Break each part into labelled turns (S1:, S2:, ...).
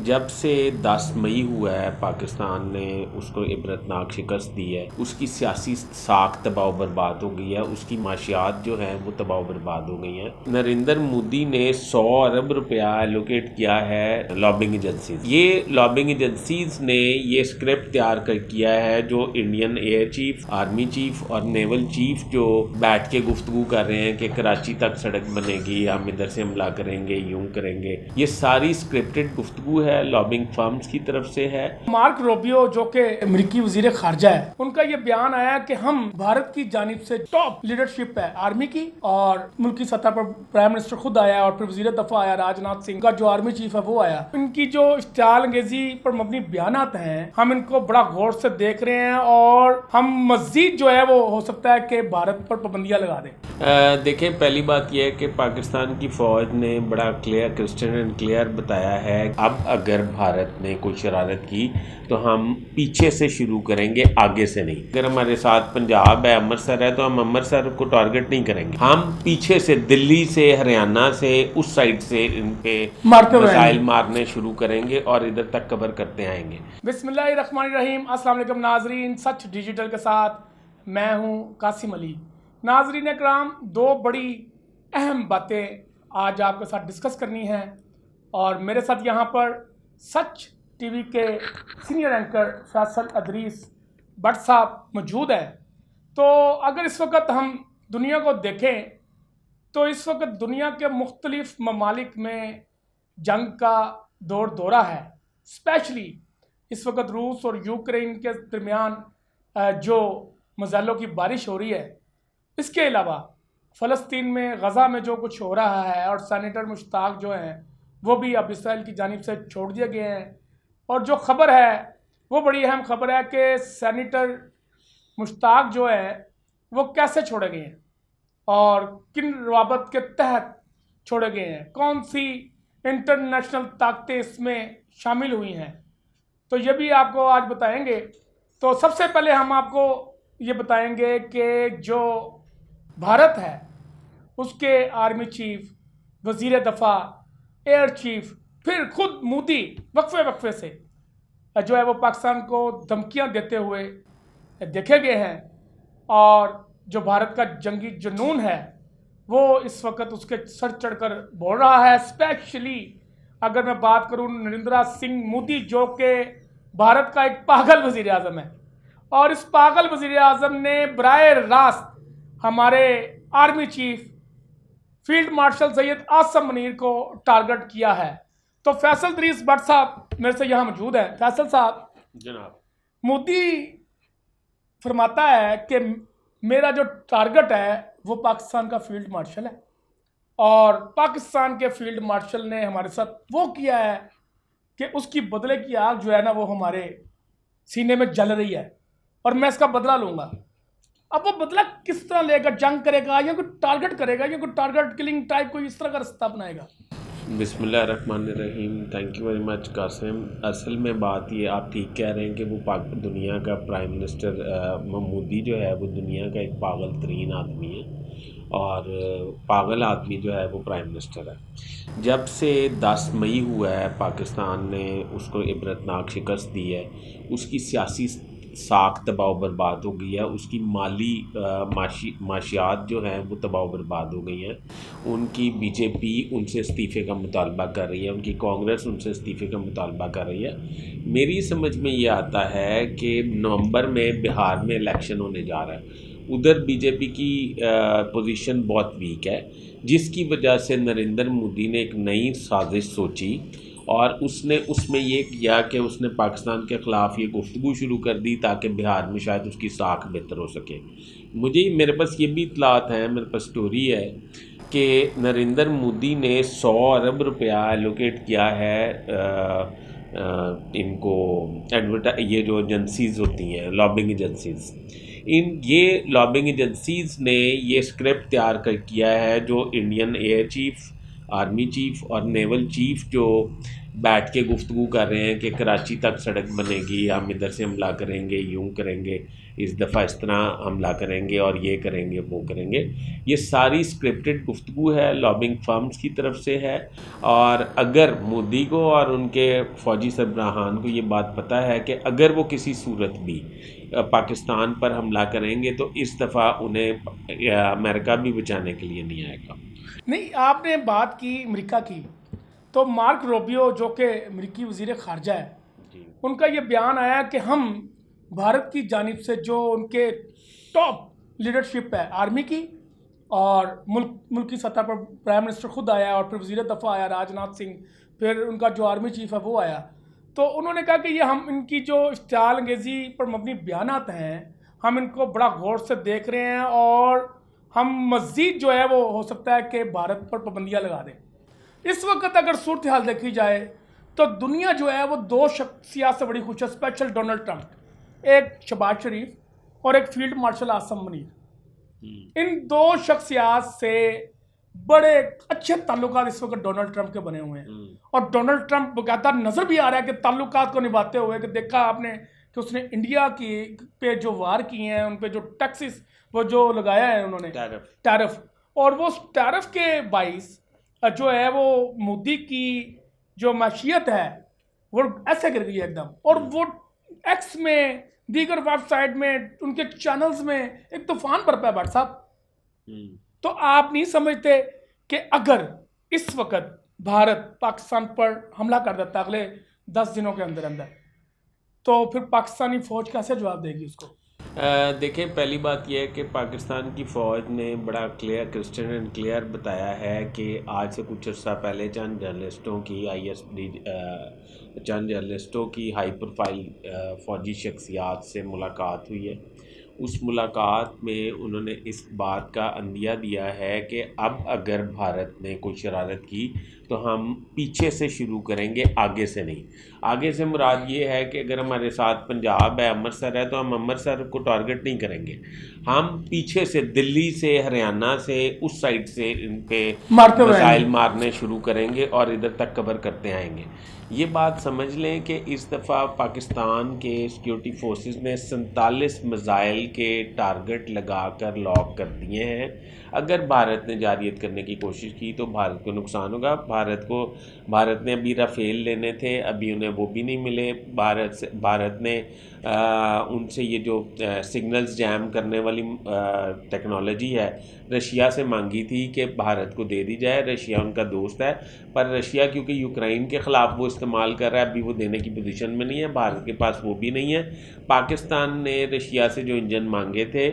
S1: जब से 10 मई हुआ है पाकिस्तान ने उसको इबरतनाक शिकस्त दी है, उसकी सियासी साख तबाह बर्बाद हो गई है, उसकी माशियात जो है वो तबाह बर्बाद हो गई हैं। नरेंद्र मोदी ने 100 अरब रुपया एलोकेट किया है लॉबिंग एजेंसीज। ये लॉबिंग एजेंसीज ने ये स्क्रिप्ट तैयार कर किया है जो Indian air chief, army chief और नेवल चीफ जो बैठ के गुफ्तगू कर रहे हैं कि कराची तक सड़क बनेगी, हम इधर से हमला करेंगे, यूं करेंगे। ये सारी स्क्रिप्टेड गुफ्तगू है, लॉबिंग फर्म्स की तरफ से है।
S2: मार्क रोबियो जो कि अमेरिकी वजीर खारजा है, उनका ये बयान आया कि हम भारत की जानिब से टॉप लीडरशिप है आर्मी की, और मुल्की सतह पर प्राइम मिनिस्टर खुद आया और फिर वजीर दफा आया राजनाथ सिंह का जो आर्मी चीफ है वो आया। इनकी जो इश्तियाल अंगेजी पर मबनी बयानात हैं, हम इनको बड़ा गौर से देख रहे हैं और हम मजीद जो है वो हो सकता है कि भारत पर पाबंदियां लगा दें।
S1: देखें, पहली बात यह है कि पाकिस्तान की फ़ौज ने बड़ा क्लियर, क्रिस्टल एंड क्लियर बताया है, अब अगर भारत ने कोई शरारत की तो हम पीछे से शुरू करेंगे, आगे से नहीं। अगर हमारे साथ पंजाब है, अमृतसर है, तो हम अमृतसर को टारगेट नहीं करेंगे, हम पीछे से दिल्ली से, हरियाणा से, उस साइड से इन पे मिसाइल मारने शुरू करेंगे और इधर तक कवर करते आएंगे।
S2: बिस्मिल्लाहिर्रहमानिर्रहीम। अस्सलाम वालेकुम नाजरीन, सच डिजिटल के साथ मैं हूँ कासिम अली। नाजरीन कराम, दो बड़ी अहम बातें आज आपके साथ डिस्कस करनी है और मेरे साथ यहाँ पर सच टीवी के सीनियर एंकर फैसल अदरीस भट्ट साहब मौजूद है। तो अगर इस वक्त हम दुनिया को देखें तो इस वक्त दुनिया के मुख्तलिफ ममालिक में जंग का दौरा है। स्पेशली इस वक्त रूस और यूक्रेन के दरमियान जो मज़ालों की बारिश हो रही है, इसके अलावा फ़लस्तीन में गज़ा में जो कुछ हो रहा है, और सेनेटर मुश्ताक जो हैं वो भी अब इसराइल की जानिब से छोड़ दिए गए हैं। और जो ख़बर है वो बड़ी अहम ख़बर है कि सेनेटर मुश्ताक जो है वो कैसे छोड़े गए हैं और किन रवाबत के तहत छोड़े गए हैं, कौन सी इंटरनेशनल ताकतें इसमें शामिल हुई हैं, तो ये भी आपको आज बताएंगे। तो सबसे पहले हम आपको ये बताएंगे कि जो भारत है उसके आर्मी चीफ, वज़ीर दफ़ा, एयर चीफ, फिर खुद मोदी वक्फे से जो है वो पाकिस्तान को धमकियां देते हुए देखे गए हैं। और जो भारत का जंगी जुनून है वो इस वक्त उसके सर चढ़कर बोल रहा है। स्पेशली अगर मैं बात करूं नरेंद्र सिंह मोदी जो कि भारत का एक पागल वज़ीर आज़म है, और इस पागल वज़ीर आज़म ने बराए रास्त हमारे army chief field marshal Syed Asim Munir को टारगेट किया है। तो फैसल अदरीस भट्ट साहब मेरे से यहाँ मौजूद है। फैसल साहब
S1: जनाब,
S2: मोदी फरमाता है कि मेरा जो टारगेट है वो पाकिस्तान का फील्ड मार्शल है, और पाकिस्तान के फील्ड मार्शल ने हमारे साथ वो किया है कि उसकी बदले की आग जो है ना वो हमारे सीने में जल रही है और मैं इसका बदला लूँगा। अब वो बदला किस तरह लेगा? जंग करेगा या कोई टारगेट करेगा या कोई टारगेट किलिंग टाइप कोई इस तरह का रास्ता अपनाएगा?
S1: बिस्मिल्लाहिर्रहमानिर्रहीम। Thank you very much Qasim. असल में बात ये, आप ठीक कह रहे हैं कि वो दुनिया का प्राइम मिनिस्टर मोदी जो है वो दुनिया का एक पागल तरीन आदमी है, और पागल आदमी जो है वो प्राइम मिनिस्टर है। जब से 10 मई हुआ है पाकिस्तान ने उसको इबरतनाक शिकस्त दी है, उसकी सियासी साख तबाह बर्बाद हो गई है, उसकी माली माशियात जो हैं वो तबाह बर्बाद हो गई हैं। उनकी बीजेपी उनसे इस्तीफ़े का मुतालबा कर रही है, उनकी कांग्रेस उनसे इस्तीफ़े का मुतालबा कर रही है। मेरी समझ में ये आता है कि नवंबर में बिहार में इलेक्शन होने जा रहा है, उधर बीजेपी की पोजीशन बहुत वीक है, जिसकी वजह से नरेंद्र मोदी ने एक नई साजिश सोची और उसने उसमें ये किया कि उसने पाकिस्तान के ख़िलाफ़ ये गुफ्तगू शुरू कर दी ताकि बिहार में शायद उसकी साख बेहतर हो सके। मेरे पास ये भी इतलात हैं, मेरे पास स्टोरी है कि नरेंद्र मोदी ने 100 अरब रुपया एलोकेट किया है इनको ये जो एजेंसीज़ होती हैं, लॉबिंग एजेंसीज़, ये लॉबिंग एजेंसीज़ ने ये स्क्रिप्ट तैयार किया है जो Indian air chief, army chief और नेवल चीफ जो बैठ के गुफ्तगू कर रहे हैं कि कराची तक सड़क बनेगी, हम इधर से हमला करेंगे, यूं करेंगे, इस दफ़ा इस तरह हमला करेंगे और ये करेंगे वो करेंगे। ये सारी स्क्रिप्टेड गुफ्तगू है, लॉबिंग फर्म्स की तरफ से है। और अगर मोदी को और उनके फ़ौजी सरबराहान को ये बात पता है कि अगर वो किसी सूरत भी पाकिस्तान पर हमला करेंगे तो इस दफ़ा उन्हें अमेरिका भी बचाने के लिए नहीं आएगा।
S2: नहीं, आपने बात की अमेरिका की, तो मार्क रोबियो जो कि अमेरिकी वज़ीर ख़ारजा है,
S1: जी
S2: उनका ये बयान आया कि हम भारत की जानिब से जो उनके टॉप लीडरशिप है आर्मी की और मुल्क की सतह पर प्राइम मिनिस्टर खुद आया और फिर वज़ीर दफ़ा आया राजनाथ सिंह, फिर उनका जो आर्मी चीफ है वो आया, तो उन्होंने कहा कि ये हम इनकी जो इश्तियाल अंगेज़ी पर मबनी बयानात हैं हम इनको बड़ा गौर से देख रहे हैं और हम मज़ीद जो है वो हो सकता है कि भारत पर पाबंदियाँ लगा दें। इस वक्त अगर सूरत हाल देखी जाए तो दुनिया जो है वो दो शख्सियात से बड़ी खुश है, स्पेशल डोनाल्ड ट्रंप, एक शहबाज शरीफ और एक फील्ड मार्शल आसम मनीर। इन दो शख्सियात से बड़े अच्छे ताल्लुकात इस वक्त डोनाल्ड ट्रंप के बने हुए हैं और डोनाल्ड ट्रंप बकायदा नज़र भी आ रहा है कि ताल्लुकात को निभाते हुए कि देखा आपने कि उसने इंडिया की पे जो वार किए हैं, उन पे जो टैक्सेस वो जो लगाया है उन्होंने टैरिफ, और वो टैरिफ के बाइस जो है वो मोदी की जो माशियत है वो ऐसे गिर गई है एकदम, और वो एक्स में दीगर वेबसाइट में उनके चैनल्स में एक तूफान बरपा है भाई साहब। तो आप नहीं समझते कि अगर इस वक्त भारत पाकिस्तान पर हमला कर देता अगले 10 दिनों के अंदर अंदर, तो फिर पाकिस्तानी फ़ौज कैसे जवाब देगी उसको?
S1: देखिए, पहली बात यह है कि पाकिस्तान की फ़ौज ने बड़ा क्लियर, क्रिस्टल एंड क्लियर बताया है कि आज से कुछ अर्सा पहले चंद जर्नलिस्टों की हाई प्रोफाइल फ़ौजी शख्सियात से मुलाकात हुई है। उस मुलाकात में उन्होंने इस बात का अंदिया दिया है कि अब अगर भारत ने कोई शरारत की तो हम पीछे से शुरू करेंगे, आगे से नहीं। आगे से मुराद ये है कि अगर हमारे साथ पंजाब है, अमृतसर है, तो हम अमृतसर को टारगेट नहीं करेंगे, हम पीछे से दिल्ली से, हरियाणा से, उस साइड से इन पे मिसाइल मारने शुरू करेंगे और इधर तक कवर करते आएंगे। ये बात समझ लें कि इस दफ़ा पाकिस्तान के सिक्योरिटी फोर्सेस ने 47 मिसाइल के टारगेट लगाकर लॉक कर दिए हैं। अगर भारत ने जारियत करने की कोशिश की तो भारत को नुकसान होगा। भारत ने अभी राफेल लेने थे, अभी उन्हें वो भी नहीं मिले। भारत ने उनसे ये जो सिग्नल्स जैम करने वाली टेक्नोलॉजी है रशिया से मांगी थी कि भारत को दे दी जाए। रशिया उनका दोस्त है, पर रशिया क्योंकि यूक्रेन के ख़िलाफ़ वो इस्तेमाल कर रहा है, अभी वो देने की पोजीशन में नहीं है, भारत के पास वो भी नहीं है। पाकिस्तान ने रशिया से जो इंजन मांगे थे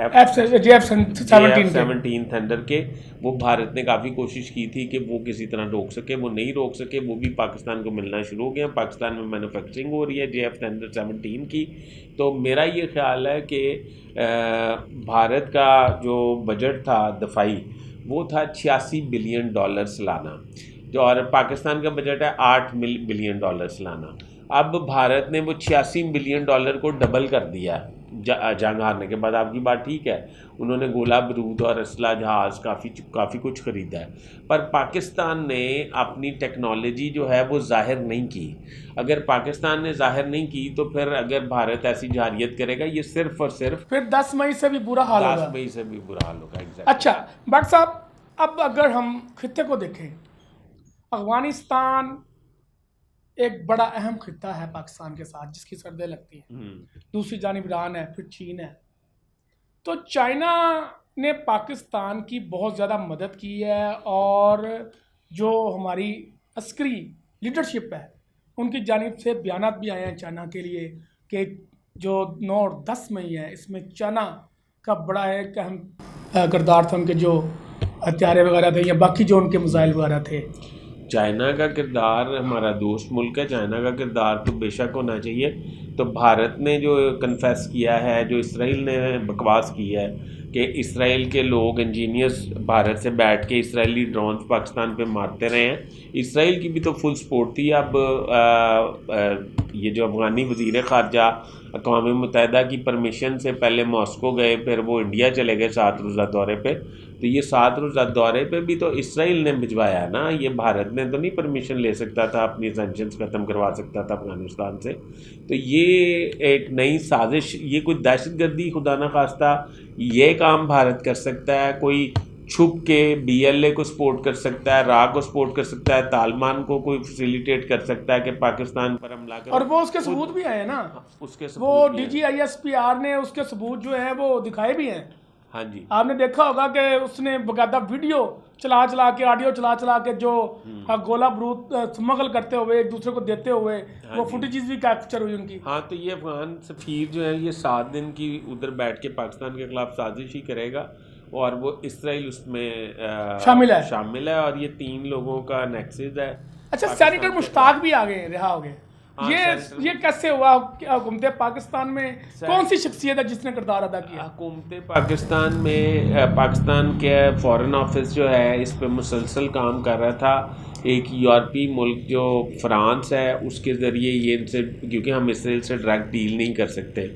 S1: F-17 थंडर के, वो भारत ने काफ़ी कोशिश की थी कि वो किसी तरह रोक सके, वो नहीं रोक सके। वो भी पाकिस्तान को मिलना शुरू हो गया। पाकिस्तान में मैन्युफैक्चरिंग हो रही है F-17 की। तो मेरा ये ख्याल है कि भारत का जो बजट था दफाई वो था $86 बिलियन सालाना, जो और पाकिस्तान का बजट है $8 बिलियन सालाना। अब भारत ने वो $86 बिलियन को डबल कर दिया जंग हारने के बाद। आपकी बात ठीक है, उन्होंने गोला बारूद और असला जहाज़ काफ़ी कुछ ख़रीदा है, पर पाकिस्तान ने अपनी टेक्नोलॉजी जो है वो ज़ाहिर नहीं की। अगर पाकिस्तान ने ज़ाहिर नहीं की तो फिर अगर भारत ऐसी जारियत करेगा, ये सिर्फ और सिर्फ
S2: फिर 10 मई से भी बुरा हाल होगा।
S1: 10 मई से भी बुरा हाल होगा।
S2: अच्छा भट्ट साहब, अब अगर हम खित्ते को देखें, अफगानिस्तान एक बड़ा अहम खित्ता है पाकिस्तान के साथ, जिसकी सरहदें लगती हैं। दूसरी जानिब ईरान है, फिर चीन है। तो चाइना ने पाकिस्तान की बहुत ज़्यादा मदद की है और जो हमारी अस्करी लीडरशिप है उनकी जानिब से बयानात भी आए हैं चाइना के लिए कि जो 9 और 10 मई है इसमें चाइना का बड़ा एक अहम किरदार था, उनके जो हथियारे वगैरह थे या बाकी जो उनके मिसाइल वगैरह थे।
S1: चाइना का किरदार, हमारा दोस्त मुल्क है, चाइना का किरदार तो बेशक होना चाहिए। तो भारत ने जो कन्फेस किया है, जो इसराइल ने बकवास की है कि इसराइल के लोग इंजीनियर्स भारत से बैठ के इसराइली ड्रोन्स पाकिस्तान पे मारते रहे हैं। इसराइल की भी तो फुल सपोर्ट थी। अब ये जो अफ़गानी वज़ीर ख़ारजा अक़वाम मुत्तहिदा की परमिशन से पहले मॉस्को गए, फिर वो इंडिया चले गए 7 रोज़ा दौरे पे। तो ये 7 रोज़ा दौरे पे भी तो इसराइल ने भिजवाया ना, ये भारत ने तो नहीं परमिशन ले सकता था, अपनी सेंक्शंस ख़त्म करवा सकता था अफ़गानिस्तान से। तो ये एक नई साजिश, ये कोई दहशतगर्दी खुदा न खास्ता ये काम भारत कर सकता है। कोई छुप के BLA को सपोर्ट कर सकता है, रा को सपोर्ट कर सकता है, तालिबान को कोई फैसिलिटेट कर सकता है कि पाकिस्तान पर हमला करे।
S2: और वो उसके सबूत भी आए ना,
S1: उसके
S2: वो
S1: सबूत भी हैं।
S2: DGISPR ने उसके सबूत जो है वो दिखाए भी हैं।
S1: हाँ जी,
S2: आपने देखा होगा कि उसने बकायदा वीडियो चला चला के, ऑडियो चला चला के जो गोला बारूद स्मगल करते हुए एक दूसरे को देते हुए वो फुटेजेस भी कैप्चर हुई उनकी।
S1: हाँ। तो ये अफगान सफ़ीर जो है ये 7 दिन की उधर बैठ के पाकिस्तान के खिलाफ साजिश ही करेगा, और वो इसराइल उसमें शामिल है, और ये 3 लोगों का नेक्सस है।
S2: अच्छा, सेनेटर मुश्ताक भी आ गए, रिहा हो गए।
S1: हाँ,
S2: ये कैसे हुआ? हुकूमत पाकिस्तान में कौन सी शख्सियत है जिसने किरदार अदा किया?
S1: हुकूमत पाकिस्तान में पाकिस्तान के फ़ॉरेन ऑफिस जो है इस पे मुसलसल काम कर रहा था। एक यूरोपीय मुल्क जो फ्रांस है उसके ज़रिए ये इनसे, क्योंकि हम इसराइल से डायरेक्ट डील नहीं कर सकते,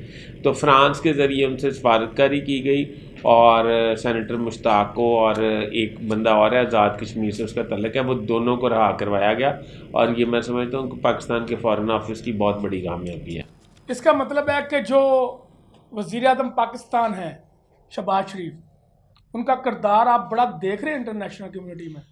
S1: तो फ्रांस के ज़रिए उनसे सफारतकारी की गई, और सेनेटर मुश्ताक को और एक बंदा और है आज़ाद कश्मीर से उसका तल्लक है, वो दोनों को रहा करवाया गया। और ये मैं समझता हूँ कि पाकिस्तान के फ़ॉरेन ऑफिस की बहुत बड़ी कामयाबी है।
S2: इसका मतलब है कि जो वज़ीर आज़म पाकिस्तान है शहबाज शरीफ, उनका किरदार आप बड़ा देख रहे हैं इंटरनेशनल कम्युनिटी में।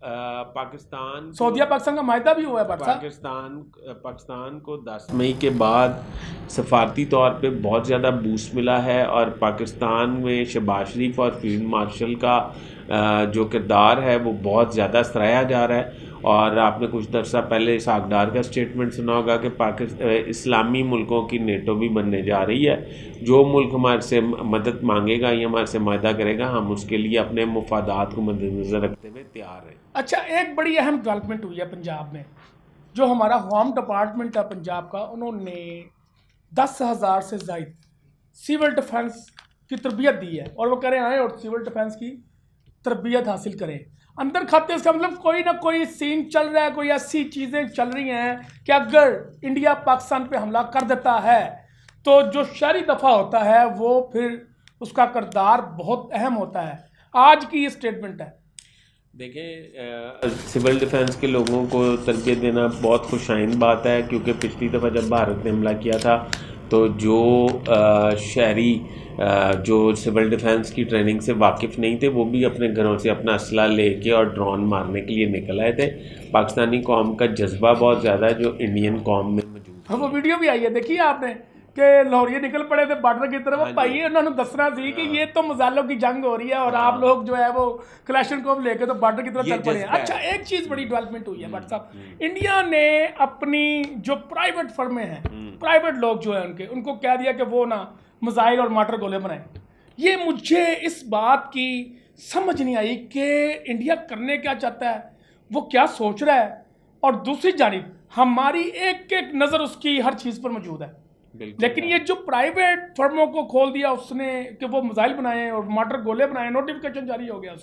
S2: सऊदीया पाकिस्तान का मायदा भी हुआ है।
S1: पाकिस्तान को 10 मई के बाद सफारती तौर पे बहुत ज़्यादा बूस्ट मिला है, और पाकिस्तान में शहबाज शरीफ और फील्ड मार्शल का जो किरदार है वो बहुत ज़्यादा सराहा जा रहा है। और आपने कुछ अरसा पहले इसहाक डार का स्टेटमेंट सुना होगा कि इस्लामी मुल्कों की नेटो भी बनने जा रही है। जो मुल्क हमारे से मदद मांगेगा या हमारे से मायदा करेगा, हम उसके लिए अपने मुफादात को मद्देनज़र रखते हुए तैयार हैं।
S2: अच्छा, एक बड़ी अहम डेवलपमेंट हुई है पंजाब में। जो हमारा होम डिपार्टमेंट है पंजाब का, उन्होंने 10,000 से ज़ायद सिविल डिफेंस की तरबियत दी है, और वो कह रहे हैं और सिविल डिफेंस की तरबियत हासिल करें अंदर खाते। इसका मतलब कोई ना कोई सीन चल रहा है, कोई ऐसी चीज़ें चल रही हैं कि अगर इंडिया पाकिस्तान पे हमला कर देता है तो जो शहरी दफ़ा होता है वो फिर उसका किरदार बहुत अहम होता है। आज की ये स्टेटमेंट है।
S1: देखें, सिविल डिफेंस के लोगों को तरबियत देना बहुत खुशाइन बात है, क्योंकि पिछली दफ़ा जब भारत ने हमला किया था तो जो शहरी जो सिविल डिफेंस की ट्रेनिंग से वाकिफ़ नहीं थे वो भी अपने घरों से अपना असला लेके और ड्रोन मारने के लिए निकल आए थे। पाकिस्तानी कौम का जज्बा बहुत ज़्यादा है जो इंडियन कौम में मौजूद है।
S2: वो वीडियो भी आई है, देखिए आपने, कि लाहौरिये निकल पड़े थे बॉर्डर की तरफ।
S1: हाँ
S2: भाई उन्होंने दसना थी कि ये तो मजालों की जंग हो रही है और आप लोग जो है वो क्लैशनकोव लेके तो बॉर्डर की तरफ चल पड़े हैं। अच्छा, एक चीज़ बड़ी डेवलपमेंट हुई है भट्ट साहब, इंडिया ने अपनी जो प्राइवेट फर्में हैं, प्राइवेट लोग जो है उनको कह दिया कि वो ना मिसाइल और मार्टर गोले बनाएं। ये मुझे इस बात की समझ नहीं आई कि इंडिया करने क्या चाहता है, वो क्या सोच रहा है, और दूसरी जानिब हमारी एक एक नज़र उसकी हर चीज़ पर मौजूद है। लेकिन ये जो प्राइवेट फर्मों को खोल दिया उसने कि वो मिसाइल बनाए और मार्टर गोले बनाए, नोटिफिकेशन जारी हो गया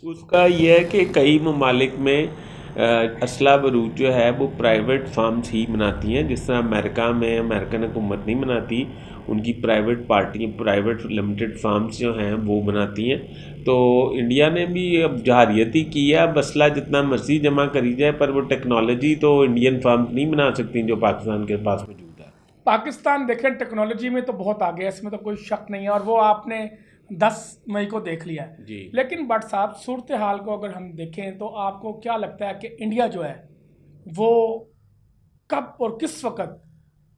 S1: उसका ये है कि कई ममालिक में असला बरूद जो है वो प्राइवेट फार्म्स ही बनाती हैं। जिस तरह अमेरिका में अमेरिकन हुकूमत नहीं बनाती, उनकी private party private limited farms जो हैं वो बनाती हैं। तो इंडिया ने भी अब जहारियत ही की है, अब असला जितना मर्जी जमा करी जाए, पर वो टेक्नोलॉजी तो इंडियन फार्म्स नहीं बना सकती जो पाकिस्तान के पास मौजूद है।
S2: पाकिस्तान देखें टेक्नोलॉजी में तो बहुत आगे है, इसमें तो कोई शक नहीं है, और वो आपने 10 मई को देख लिया है
S1: जी।
S2: लेकिन भट्ट साहब, सूरत हाल को अगर हम देखें तो आपको क्या लगता है कि इंडिया जो है वो कब और किस वक्त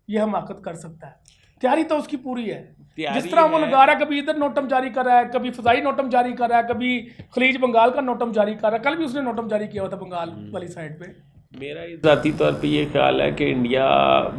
S2: ये हमाकत कर सकता है? तैयारी तो उसकी पूरी है। जिस तरह वो लगा रहा है, कभी इधर नोटम जारी कर रहा है, कभी फ़ज़ाई नोटम जारी कर रहा है, कभी खलीज बंगाल का नोटम जारी कर रहा है। कल भी उसने नोटम जारी किया हुआ था बंगाल वाली साइड पे।
S1: मेरा ज़ाती तौर पे ये ख्याल है कि इंडिया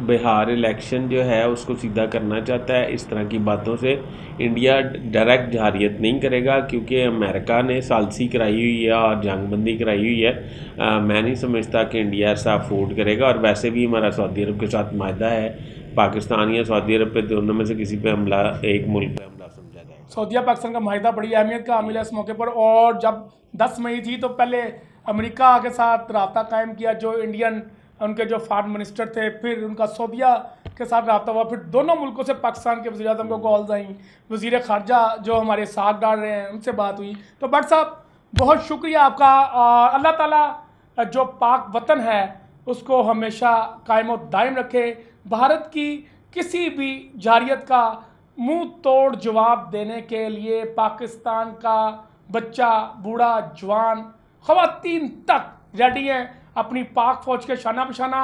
S1: बिहार इलेक्शन जो है उसको सीधा करना चाहता है। इस तरह की बातों से इंडिया डायरेक्ट जहारियत नहीं करेगा, क्योंकि अमेरिका ने सालसी कराई हुई है और जंगबंदी कराई हुई है। मैं नहीं समझता कि इंडिया ऐसा अफोर्ड करेगा, और वैसे भी हमारा सऊदी अरब के साथ मायदा है। पाकिस्तान या सऊदी अरब पे दोनों में से किसी पे हमला, एक मुल्क पे हमला समझा जाएगा।
S2: सऊदीया पाकिस्तान का माहिदा बड़ी अहमियत का हामिल है इस मौके पर। और जब 10 मई थी तो पहले अमेरिका के साथ रब्ता कायम किया, जो इंडियन उनके जो फॉरेन मिनिस्टर थे, फिर उनका सऊदीया के साथ रब्ता हुआ, फिर दोनों मुल्कों से पाकिस्तान के वज़ीर आज़म को कॉल्स आई, वज़ीर ख़ारजा जो हमारे साथ डाल रहे हैं उनसे बात हुई। तो भट्ट साहब बहुत शुक्रिया आपका। अल्लाह ताला जो पाक वतन है उसको हमेशा कायम और दायम रखे। भारत की किसी भी जारियत का मुंह तोड़ जवाब देने के लिए पाकिस्तान का बच्चा, बूढ़ा, जवान, ख़वातीन तक रेडी हैं अपनी पाक फ़ौज के शाना बशाना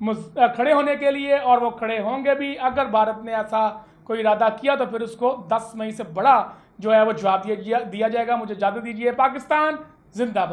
S2: खड़े होने के लिए, और वो खड़े होंगे भी। अगर भारत ने ऐसा कोई इरादा किया तो फिर उसको 10 मई से बड़ा जो है वो जवाब दिया जाएगा। मुझे इजाज़त दीजिए। पाकिस्तान जिंदाबाद।